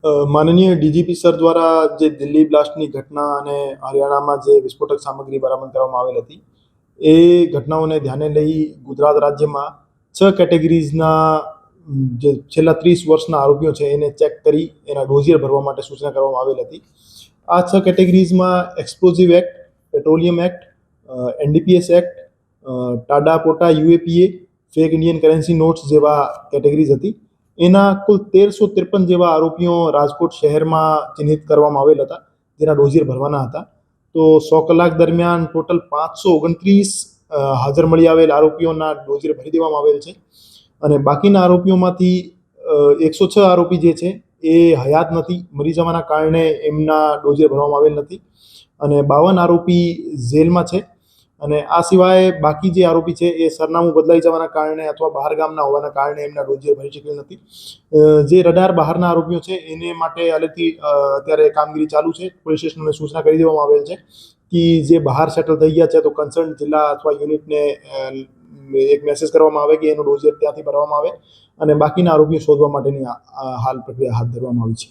માનનીય DGP sir દ્વારા જે દિલ્હી બ્લાસ્ટની ઘટના અને હરિયાણામાં જે વિસ્ફોટક સામગ્રી બરામદ કરવામાં આવેલ હતી એ ઘટનાઓને ધ્યાને લઈ ગુજરાત રાજ્યમાં 6 કેટેગરીઝના જે છેલ્લા 30 વર્ષના આરોપીઓ છે એને ચેક કરી એના ડોઝિયર ભરવા માટે સૂચના કરવામાં આવેલ હતી. આ 6 કેટેગરીઝમાં explosive act, petroleum act, NDPS act, TADA POTA UAPA, fake Indian currency notes જેવા કેટેગરીઝ હતી. એના કુલ 1353 જેવા આરોપીઓ રાજકોટ શહેરમાં ચિહ્નિત કરવામાં આવેલ હતા, જેના ડોઝિયર ભરવાના હતા. તો 100 કલાક દરમિયાન ટોટલ 529 હાજર મળી આવેલ આરોપીઓના ડોઝિયર ભરી દેવામાં આવેલ છે. અને બાકીના આરોપીઓમાંથી 106 આરોપી જે છે એ હયાત નથી, મરી જવાના કારણે એમના ડોઝિયર ભરવામાં આવેલ નથી. અને 52 આરોપી જેલમાં છે. અને આ સિવાય બાકી જે આરોપી છે એ સરનામું બદલાઈ જવાના કારણે અથવા બહાર ગામના હોવાના કારણે એમના ડોઝિયર ભરી શકેલ નથી. જે રડાર બહારના આરોપીઓ છે એને માટે અલગથી અત્યારે કામગીરી ચાલુ છે. પોલીસ સ્ટેશનને સૂચના કરી દેવામાં આવેલ છે કે જે બહાર સેટલ થઈ ગયા છે તો કન્સર્ન જિલ્લા અથવા યુનિટને એક મેસેજ કરવામાં આવે કે એનો ડોઝિયર ત્યાંથી ભરવામાં આવે. અને બાકીના આરોપીઓ શોધવા માટેની હાલ પ્રક્રિયા હાથ ધરવામાં આવી છે.